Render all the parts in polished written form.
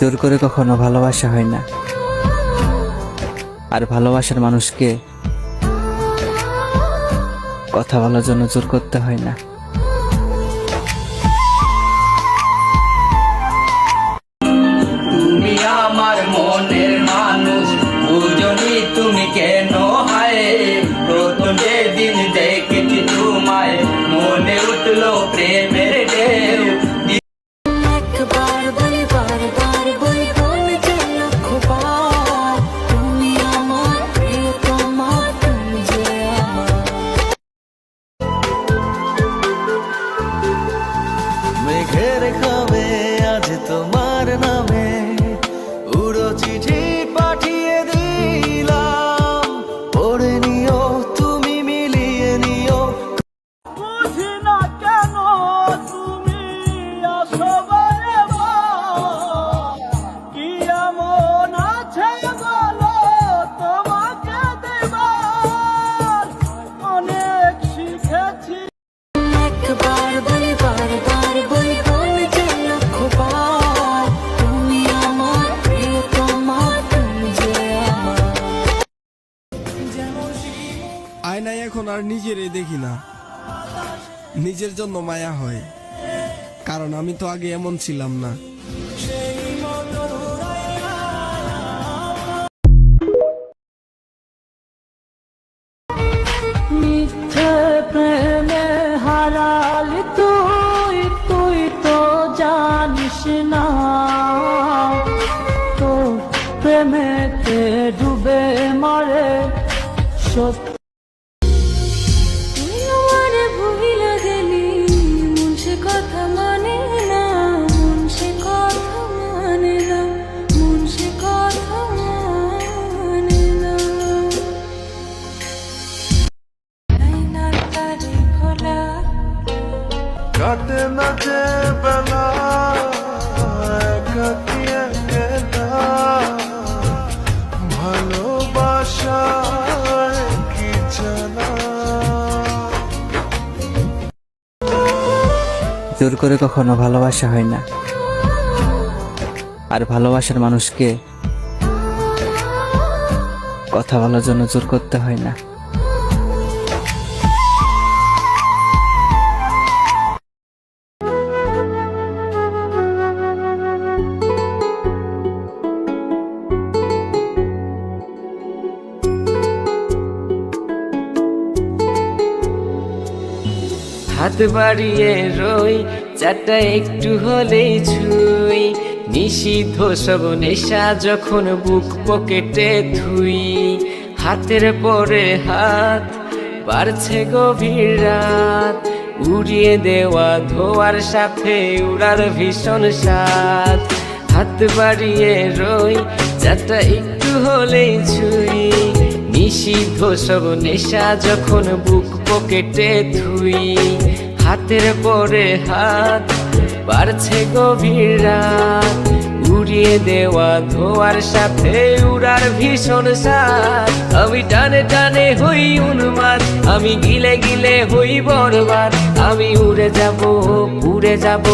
জোর করে কখনো ভালোবাসা হয় না, আর ভালোবাসার মানুষকে কথা বলার জন্য জোর করতে হয় না। তুমি আমার মনের মানুষ, বুঝনি তুমি কেন হায়। প্রথম যেদিন দেখেছি তোমায়, মনে উঠলো প্রেমের ঢেউ। একবার বলি বারবার বলি বলে যে লক্ষবার, তুমি আমার প্রিয়তমা, তুমি যে আমার। মেঘের খাবে আজ তোমার নামে উড়ো চিঠি পাঠিয়ে দিলাম, পড়ে নিও তুমি মিলিয়ে নিও। বুঝি না কেন তুমি আসো বারে বার, কি এমন আছে বলো তোমাকে দেবার, অনেক শিখেছি। একবার বলি বারবার বলি বলে যে লক্ষবার, তুমি আমার প্রিয়তমা, তুমি যে আমার। আয়নায় এখন আর নিজেরই দেখি না, নিজের জন্য মায়া হয়, কারণ আমি তো আগে এমন ছিলাম না। মিথ্যে প্রেমে হারালি তুই, তুই তো জানিস না, তো প্রেমেতে ডুবে মরে সত্য। তুই আমারে ভুলিয়া গেলি, মন সে কথা মানে না, মন সে কথা মানে না, মন সে কথা মানে না। আয়নার তারে খোলা, কাটে না যে বেলা একাকী একলা, ভালোবাসা কি জানা। জোর করে কখনো ভালোবাসা হয় না, আর ভালোবাসার মানুষকে কথা বলার জন্য জোর করতে হয় না। হাত বাড়িয়ে রই, চারটা একটু হলেই ছুই, নিষিদ্ধ সব নেশা যখন বুক পকেটে থুই। হাতের পরে হাত বাড়ছে গভীর রাত, উড়িয়ে দেওয়া ধোয়ার সাথে উড়ার ভীষণ স্বাদ। হাত বাড়িয়ে রই, চারটা একটু হলেই ছুই, নিষিদ্ধ সব নেশা যখন বুক পকেটে থুই। হাতের পরে হাত বাড়ছে গভীর রাত, উড়িয়ে দেওয়া ধোয়ার সাথে উড়ার ভীষণ স্বাদ। আমি টানে টানে হই উন্মাদ, আমি গিলে গিলে হই বরবাদ। আমি উড়ে যাব উড়ে যাব,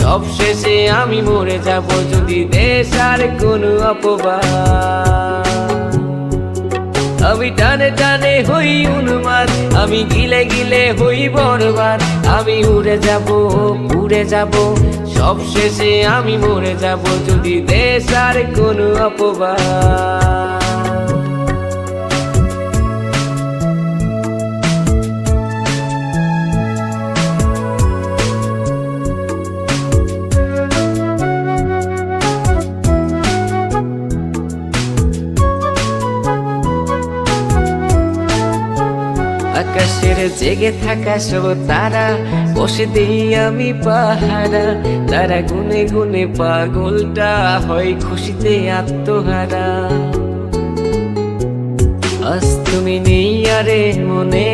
সব শেষে আমি মরে যাব যদি দেশ আর কোনো অপবাদ। আমি টানে টানে হই উন্মাদ, আমি গিলে গিলে হই বরবাদ। আমি উড়ে যাব উড়ে যাব, সব শেষে আমি মরে যাব যদি দেশ আর কোনো অপবাদ। আকাশের জেগে থাকা সব তারা বসে দিই আমি পাহারা, তারা গুনে গুনে পাগলটা হয় খুশিতে আত্মহারা। আজ তুমি নেই আরে মনে,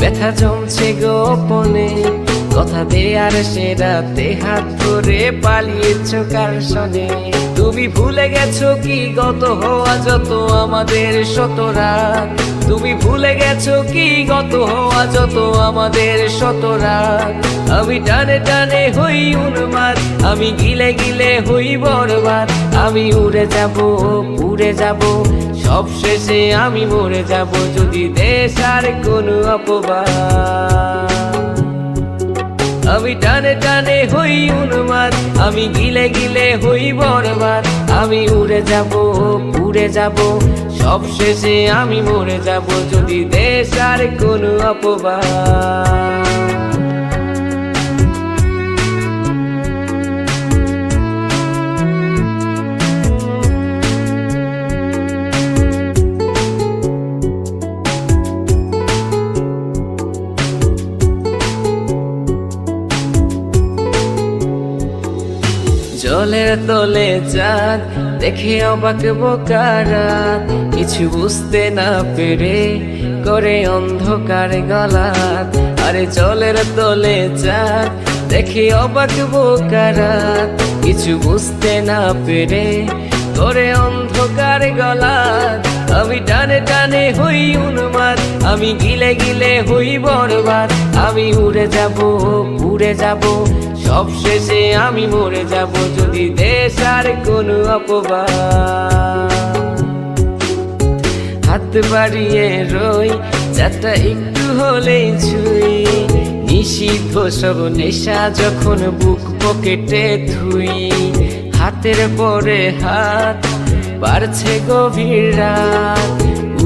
ব্যথা জমছে গোপনে, কথা দে আর সে রাতে হাত ধরে পালিয়েছ কার সনে। তুমি ভুলে গেছো কি গত হওয়া যত আমাদের শত রাত, তুমি ভুলে গেছো কি গত হওয়া যত আমাদের শত রাত। আমি টানে টানে হই উন্মাদ, আমি গিলে গিলে হই বরবাদ, আমি উড়ে যাব পুড়ে যাব, সব শেষে আমি মরে যাব যদি দেশ আর কোনো অপবাদ। আমি টানে টানে হই উন্মাদ, আমি গিলে গিলে হই বরবাদ, আমি উড়ে যাব পুড়ে যাব, সব শেষে আমি মরে যাব যদি দেশ আর কোনো অপবাদ। জলের তলে চাঁদ দেখে অবাক বোকারাত, কিছু বুঝতে না পেরে করে অন্ধকার গলাত। আরে জলের তলে চাঁদ দেখে অবাক বোকারাত, কিছু বুঝতে না পেরে করে অন্ধকার গলাত। আমি টানে টানে হই উন্মাদ, আমি গিলে গিলে হই বরবাদ, আমি উড়ে যাব পুড়ে যাব, সব শেষে আমি মরে যাব যদি দেশ আর কোনো অপবাদ। হাত বাড়িয়ে রই যাত্রা একটু হলেই ছুঁই, নিষিদ্ধ সব নেশা যখন বুক পকেটে থুই। হাতের পরে হাত বাড়ছে গভীর রাত,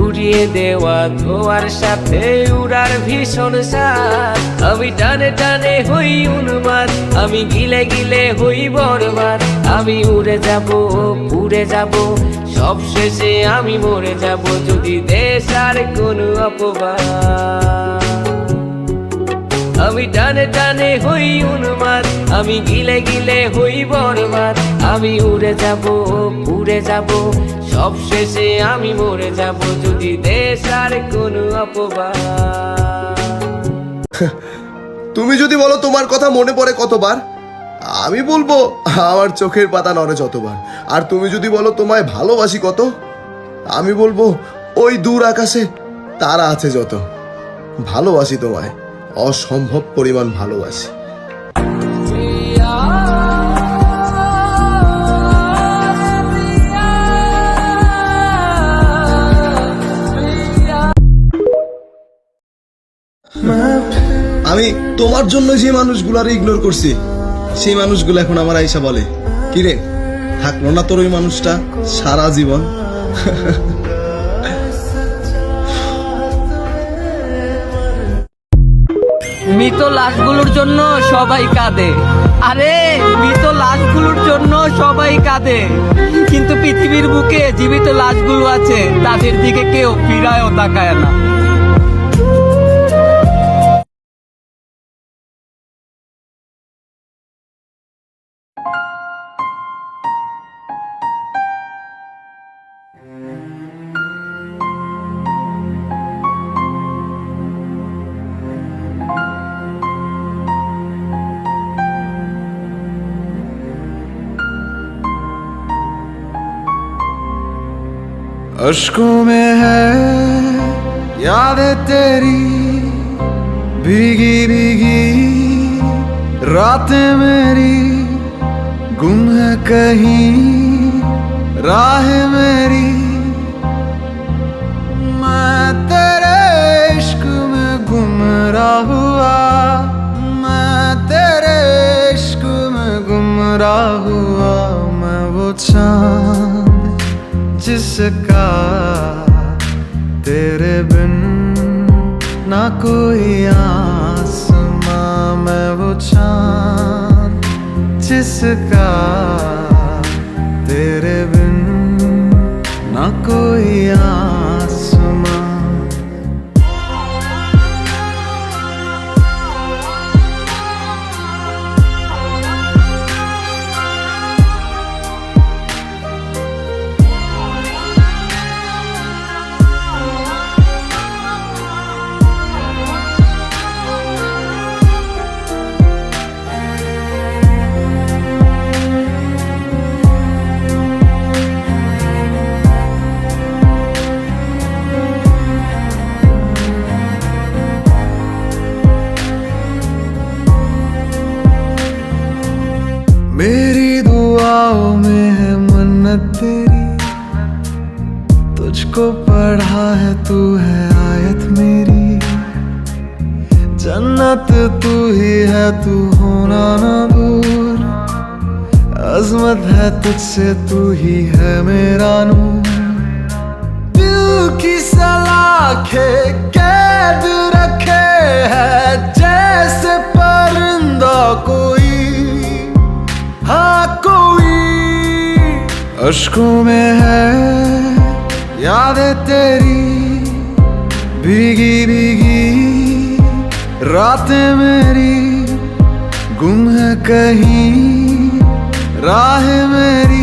উড়িয়ে দেওয়া ধোয়ার সাথে উড়ার ভীষণ সাথ। আমি টানে টানে হই উন্মাদ, আমি গিলে গিলে হই বরবাদ, আমি উড়ে যাব পুড়ে যাব, সব শেষে আমি মরে যাব যদি দেশ আর কোনো অপবাদ। আমি টানে টানে হই উন্মাদ, আমি গিলে গিলে হই বরবাদ, আমি উড়ে যাব পুড়ে যাব, সব শেষে আমি মরে যাব যদি দেশ আর কোনো অপবাদ। তুমি যদি বলো তোমার কথা মনে পড়ে কতবার, আমি বলবো আমার চোখের পাতা নড়ে যতবার। আর তুমি যদি বলো তোমায় ভালোবাসি কত, আমি বলবো ওই দূর আকাশে তারা আছে যত। ভালোবাসি তোমায়, অসম্ভব পরিমাণ ভালোবাসি। আমি তোমার জন্য যে মানুষগুলার ইগনোর করছি, সেই মানুষগুলো এখন আমার আইসা বলে কিরে থাকলো না তোর ওই মানুষটা সারা জীবন। মৃত লাশগুলোর জন্য সবাই কাঁদে, আরে মৃত লাশগুলোর জন্য সবাই কাঁদে, কিন্তু পৃথিবীর বুকে জীবিত লাশগুলো আছে, তাদের দিকে কেউ ফিরায়ও তাকায় না। अश्कों में है यादें तेरी, भीगी भीगी रातें मेरी, गुम है कहीं राह मेरी। मैं तेरे इश्क में गुमराह हुआ, मैं तेरे इश्क में गुमराह हुआ। मैं वो चाँद जिसका तेरे बिन ना कोई आसमां, मैं वो चाँद जिसका तेरे बिन ना कोई आसमां। मेरी दुआओं में है मन्नत तेरी, तुझको पढ़ा है तू है आयत मेरी। जन्नत तू ही है, तू होना ना दूर, अजमत है तुझसे, तू ही है मेरा नूर। दिल की सलाखें कैद रखे है जैसे परिंदा कोई, हाँ कोई। अश्कों में है यादें तेरी, भीगी भीगी रातें मेरी, गुम है कहीं राह मेरी।